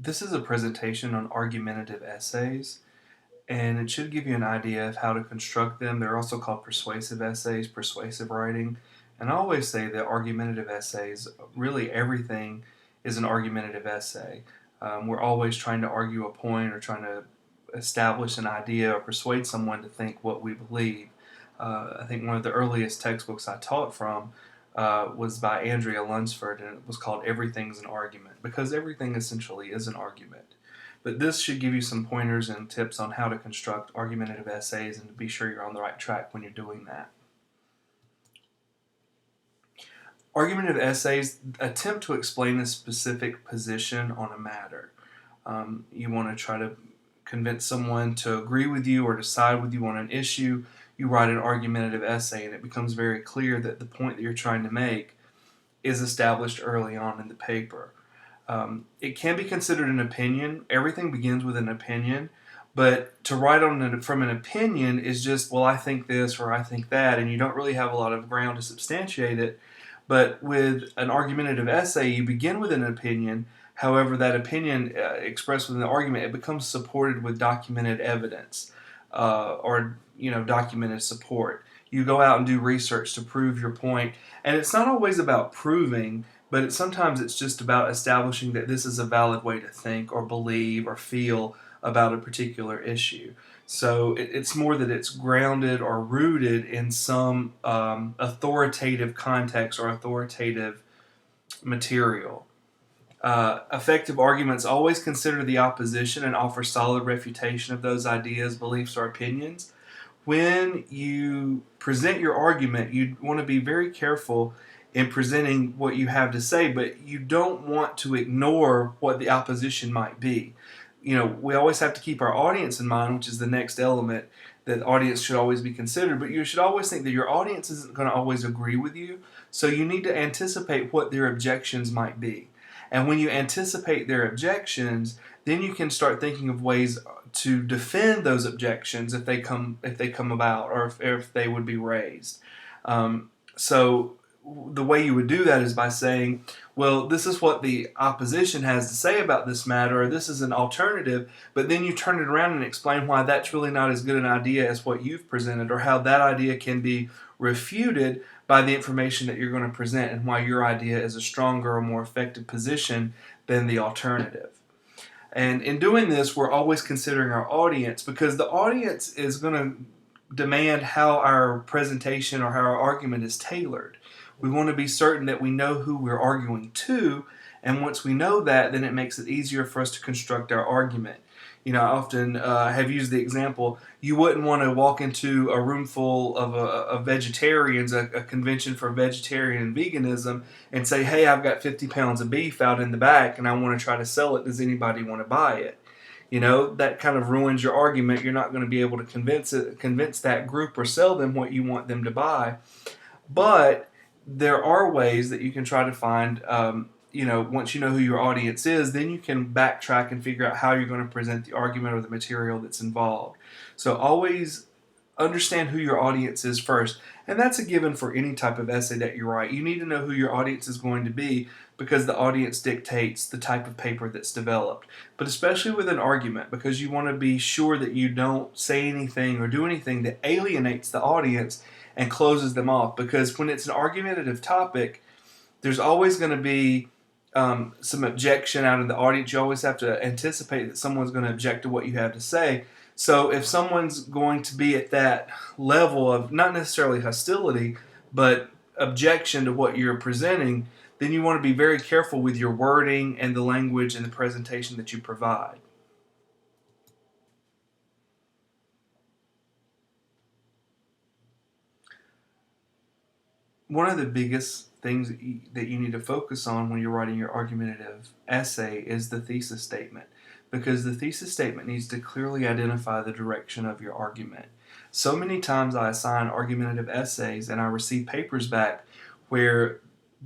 This is a presentation on argumentative essays, and it should give you an idea of how to construct them. They're also called persuasive essays, persuasive writing. And I always say that argumentative essays, really everything is an argumentative essay. We're always trying to argue a point or trying to establish an idea or persuade someone to think what we believe. I think one of the earliest textbooks I taught from was by Andrea Lunsford, and it was called Everything's an Argument, because everything essentially is an argument. But this should give you some pointers and tips on how to construct argumentative essays and to be sure you're on the right track when you're doing that. Argumentative essays attempt to explain a specific position on a matter. You want to try to convince someone to agree with you or to side with you on an issue. You write an argumentative essay, and it becomes very clear that the point that you're trying to make is established early on in the paper. It can be considered an opinion. Everything begins with an opinion, but to write from an opinion is just, well, I think this or I think that, and you don't really have a lot of ground to substantiate it. But with an argumentative essay, you begin with an opinion. However, that opinion expressed within the argument, it becomes supported with documented evidence or documented support. You go out and do research to prove your point, and it's not always about proving, but sometimes it's just about establishing that this is a valid way to think or believe or feel about a particular issue. So it's more that it's grounded or rooted in some authoritative context or authoritative material. Effective arguments always consider the opposition and offer solid refutation of those ideas, beliefs, or opinions. When you present your argument, you want to be very careful in presenting what you have to say, but you don't want to ignore what the opposition might be. We always have to keep our audience in mind, which is the next element, that the audience should always be considered. But you should always think that your audience isn't going to always agree with you, so you need to anticipate what their objections might be. And when you anticipate their objections, then you can start thinking of ways to defend those objections if they come about, or if they would be raised. So the way you would do that is by saying, well, this is what the opposition has to say about this matter, or this is an alternative, but then you turn it around and explain why that's really not as good an idea as what you've presented, or how that idea can be refuted by the information that you're going to present, and why your idea is a stronger or more effective position than the alternative. And in doing this, we're always considering our audience, because the audience is going to demand how our presentation or how our argument is tailored. We want to be certain that we know who we're arguing to, and once we know that, then it makes it easier for us to construct our argument. I often have used the example, you wouldn't want to walk into a room full of vegetarians, a convention for vegetarian and veganism, and say, hey, I've got 50 pounds of beef out in the back and I want to try to sell it. Does anybody want to buy it? That kind of ruins your argument. You're not going to be able to convince that group or sell them what you want them to buy. But there are ways that you can try to find, once you know who your audience is, then you can backtrack and figure out how you're going to present the argument or the material that's involved. So always understand who your audience is first. And that's a given for any type of essay that you write. You need to know who your audience is going to be, because the audience dictates the type of paper that's developed. But especially with an argument, because you want to be sure that you don't say anything or do anything that alienates the audience and closes them off. Because when it's an argumentative topic, there's always going to be some objection out of the audience. You always have to anticipate that someone's going to object to what you have to say. So if someone's going to be at that level of not necessarily hostility, but objection to what you're presenting, then you want to be very careful with your wording and the language and the presentation that you provide. One of the biggest things that you need to focus on when you're writing your argumentative essay is the thesis statement, because the thesis statement needs to clearly identify the direction of your argument. So many times I assign argumentative essays and I receive papers back where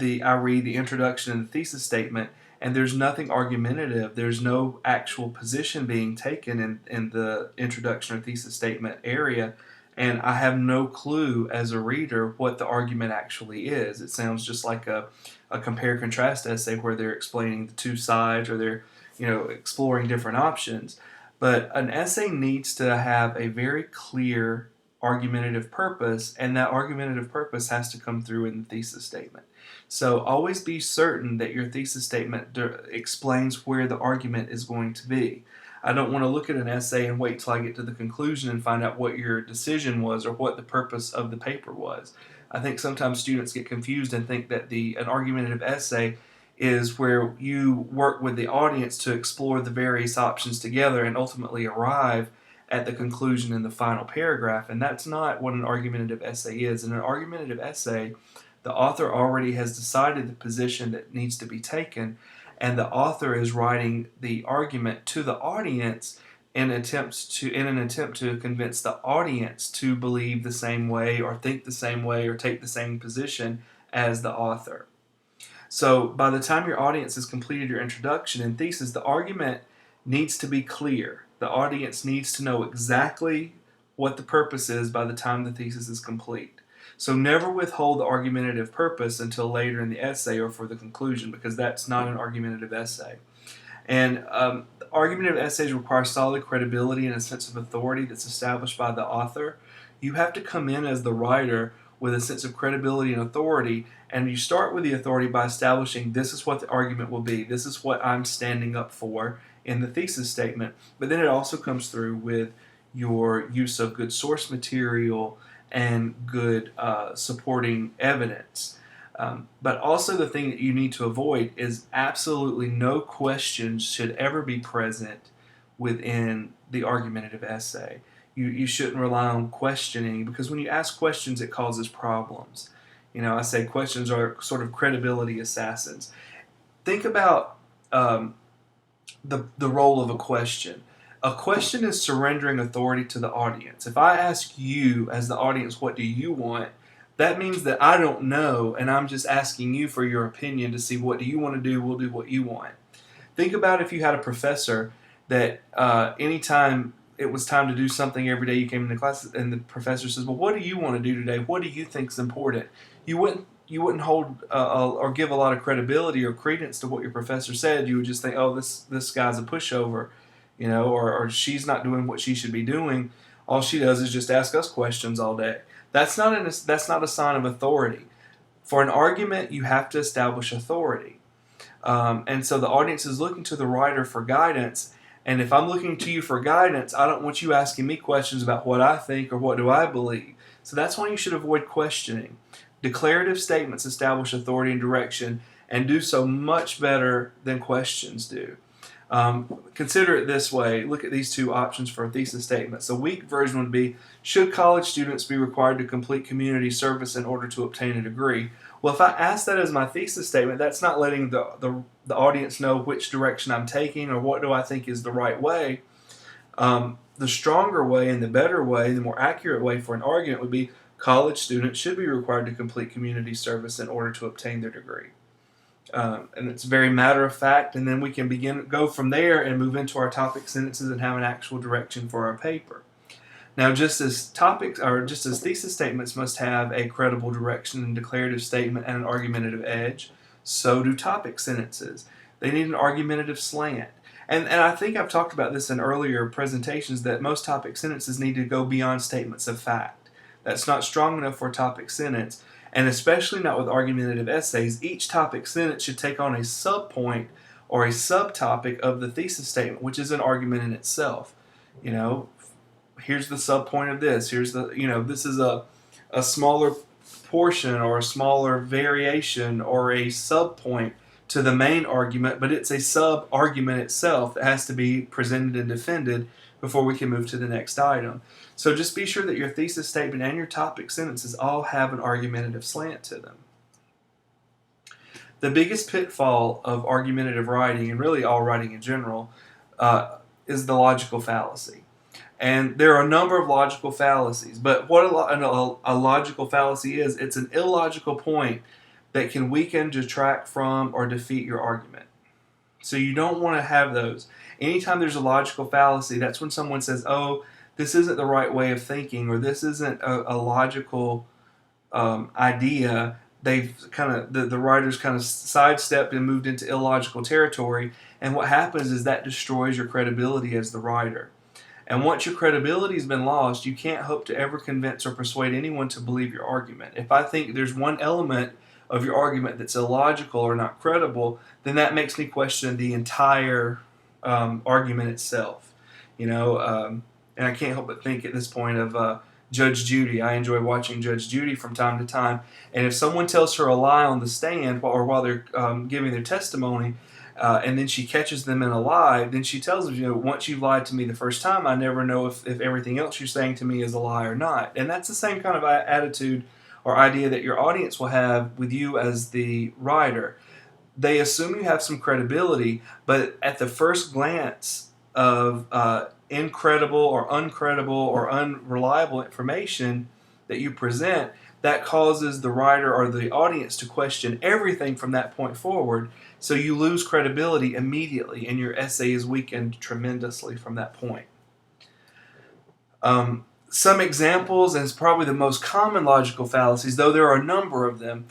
I read the introduction and the thesis statement, and there's nothing argumentative. There's no actual position being taken in the introduction or thesis statement area, and I have no clue as a reader what the argument actually is. It sounds just like a compare-contrast essay where they're explaining the two sides, or they're exploring different options. But an essay needs to have a very clear argumentative purpose, and that argumentative purpose has to come through in the thesis statement. So always be certain that your thesis statement explains where the argument is going to be. I don't want to look at an essay and wait till I get to the conclusion and find out what your decision was or what the purpose of the paper was. I think sometimes students get confused and think that an argumentative essay is where you work with the audience to explore the various options together and ultimately arrive at the conclusion in the final paragraph. And that's not what an argumentative essay is. In an argumentative essay, the author already has decided the position that needs to be taken, and the author is writing the argument to the audience in an attempt to convince the audience to believe the same way or think the same way or take the same position as the author. So by the time your audience has completed your introduction and thesis, the argument needs to be clear. The audience needs to know exactly what the purpose is by the time the thesis is complete. So never withhold the argumentative purpose until later in the essay or for the conclusion, because that's not an argumentative essay. And argumentative essays require solid credibility and a sense of authority that's established by the author. You have to come in as the writer with a sense of credibility and authority, and you start with the authority by establishing this is what the argument will be, this is what I'm standing up for in the thesis statement. But then it also comes through with your use of good source material and good supporting evidence. But also the thing that you need to avoid is absolutely no questions should ever be present within the argumentative essay. You shouldn't rely on questioning, because when you ask questions, it causes problems. I say questions are sort of credibility assassins. Think about the role of a question. A question is surrendering authority to the audience. If I ask you as the audience, what do you want? That means that I don't know, and I'm just asking you for your opinion to see what do you want to do, we'll do what you want. Think about if you had a professor that anytime it was time to do something every day you came into class, and the professor says, well, what do you want to do today? What do you think is important? You wouldn't hold or give a lot of credibility or credence to what your professor said. You would just think, oh, this guy's a pushover, or she's not doing what she should be doing. All she does is just ask us questions all day. That's not a sign of authority. For an argument, you have to establish authority. And so the audience is looking to the writer for guidance. And if I'm looking to you for guidance, I don't want you asking me questions about what I think or what do I believe. So that's why you should avoid questioning. Declarative statements establish authority and direction and do so much better than questions do. Consider it this way. Look at these two options for a thesis statement. So weak version would be, should college students be required to complete community service in order to obtain a degree? Well, if I ask that as my thesis statement, that's not letting the audience know which direction I'm taking or what do I think is the right way. The stronger way and the better way, the more accurate way for an argument would be, college students should be required to complete community service in order to obtain their degree. And it's very matter of fact, and then we can go from there and move into our topic sentences and have an actual direction for our paper. Now, just as thesis statements must have a credible direction and declarative statement and an argumentative edge, so do topic sentences. They need an argumentative slant. And I think I've talked about this in earlier presentations, that most topic sentences need to go beyond statements of fact. That's not strong enough for a topic sentence, and especially not with argumentative essays. Each topic sentence should take on a subpoint or a subtopic of the thesis statement, which is an argument in itself. Here's the subpoint of this. Here's this is a smaller portion or a smaller variation or a subpoint to the main argument, but it's a sub-argument itself that has to be presented and defended before we can move to the next item. So just be sure that your thesis statement and your topic sentences all have an argumentative slant to them. The biggest pitfall of argumentative writing, and really all writing in general, is the logical fallacy. And there are a number of logical fallacies, but what a logical fallacy is, it's an illogical point that can weaken, detract from, or defeat your argument. So you don't want to have those. Anytime there's a logical fallacy, that's when someone says, oh, this isn't the right way of thinking, or this isn't a logical idea they've kind of the writers kind of sidestepped and moved into illogical territory, and what happens is that destroys your credibility as the writer. And once your credibility has been lost, you can't hope to ever convince or persuade anyone to believe your argument. If I think there's one element of your argument that's illogical or not credible, then that makes me question the entire argument itself. And I can't help but think at this point of Judge Judy. I enjoy watching Judge Judy from time to time. And if someone tells her a lie on the stand or while they're giving their testimony, and then she catches them in a lie, then she tells them, once you've lied to me the first time, I never know if everything else you're saying to me is a lie or not. And that's the same kind of attitude or idea that your audience will have with you as the writer. They assume you have some credibility, but at the first glance of incredible or uncredible or unreliable information that you present, that causes the writer or the audience to question everything from that point forward. So you lose credibility immediately, and your essay is weakened tremendously from that point. Some examples, and it's probably the most common logical fallacies, though there are a number of them,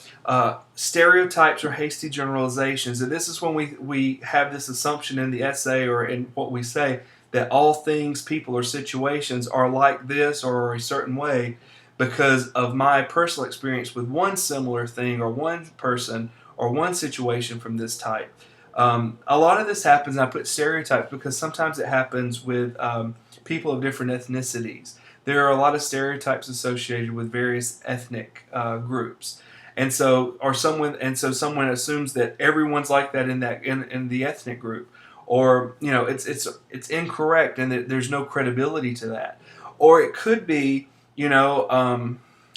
stereotypes or hasty generalizations. And this is when we have this assumption in the essay or in what we say that all things, people, or situations are like this or a certain way because of my personal experience with one similar thing or one person or one situation from this type. A lot of this happens, and I put stereotypes because sometimes it happens with people of different ethnicities. There are a lot of stereotypes associated with various ethnic groups, and so someone assumes that everyone's like that in the ethnic group, or it's incorrect, and that there's no credibility to that. Or it could be, I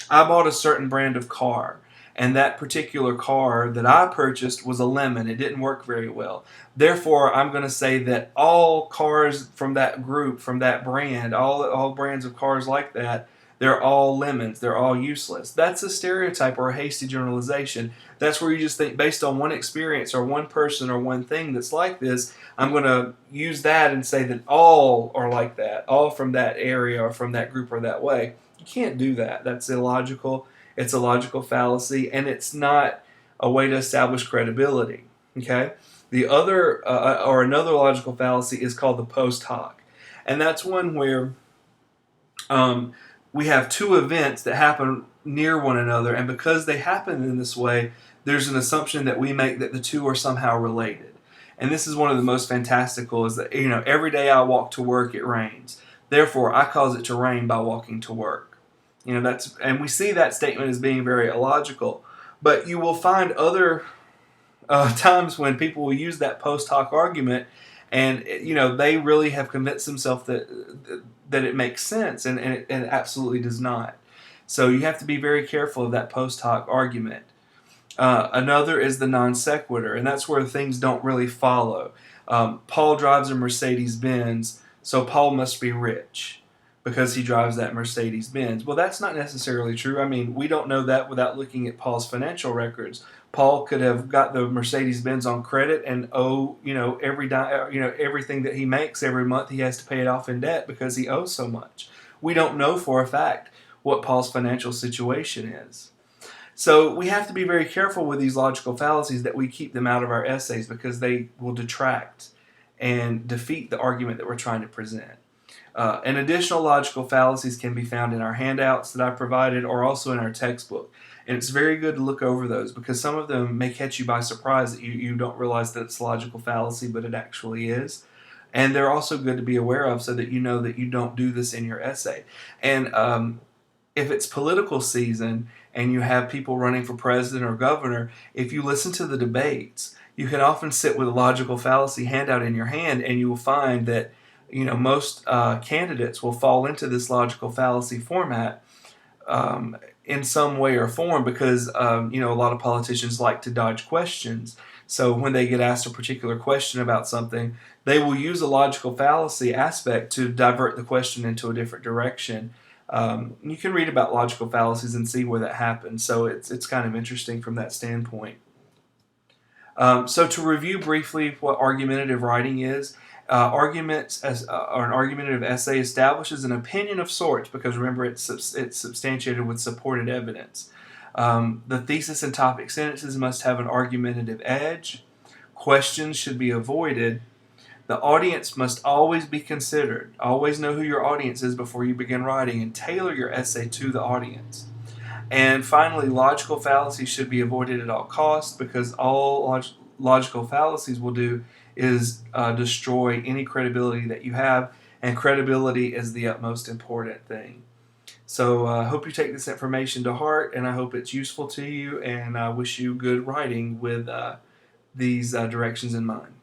bought a certain brand of car, and that particular car that I purchased was a lemon. It didn't work very well. Therefore, I'm going to say that all cars from that group, from that brand, all brands of cars like that, they're all lemons. They're all useless. That's a stereotype or a hasty generalization. That's where you just think based on one experience or one person or one thing that's like this, I'm going to use that and say that all are like that, all from that area or from that group or that way. You can't do that. That's illogical. It's a logical fallacy, and it's not a way to establish credibility. Okay? The other, or another logical fallacy is called the post hoc, and that's one where we have two events that happen near one another, and because they happen in this way, there's an assumption that we make that the two are somehow related. And this is one of the most fantastical, is that every day I walk to work it rains. Therefore, I cause it to rain by walking to work. And we see that statement as being very illogical. But you will find other times when people will use that post hoc argument, and they really have convinced themselves that it makes sense, and it absolutely does not. So you have to be very careful of that post hoc argument. Another is the non sequitur, and that's where things don't really follow. Paul drives a Mercedes-Benz, so Paul must be rich because he drives that Mercedes-Benz. Well, that's not necessarily true. I mean, we don't know that without looking at Paul's financial records. Paul could have got the Mercedes-Benz on credit and everything that he makes every month, he has to pay it off in debt because he owes so much. We don't know for a fact what Paul's financial situation is. So we have to be very careful with these logical fallacies that we keep them out of our essays because they will detract and defeat the argument that we're trying to present. And additional logical fallacies can be found in our handouts that I provided or also in our textbook. And it's very good to look over those because some of them may catch you by surprise that you don't realize that it's a logical fallacy, but it actually is. And they're also good to be aware of so that you know that you don't do this in your essay. And if it's political season and you have people running for president or governor, if you listen to the debates, you can often sit with a logical fallacy handout in your hand, and you will find that most candidates will fall into this logical fallacy format in some way or form because a lot of politicians like to dodge questions. So when they get asked a particular question about something, they will use a logical fallacy aspect to divert the question into a different direction. You can read about logical fallacies and see where that happens. So it's kind of interesting from that standpoint. So to review briefly what argumentative writing is, arguments or an argumentative essay establishes an opinion of sorts because remember it's substantiated with supported evidence. The thesis and topic sentences must have an argumentative edge. Questions should be avoided. The audience must always be considered. Always know who your audience is before you begin writing, and tailor your essay to the audience. And finally, logical fallacies should be avoided at all costs, because all logical fallacies will do is destroy any credibility that you have, and credibility is the utmost important thing. So I hope you take this information to heart, and I hope it's useful to you, and I wish you good writing with these directions in mind.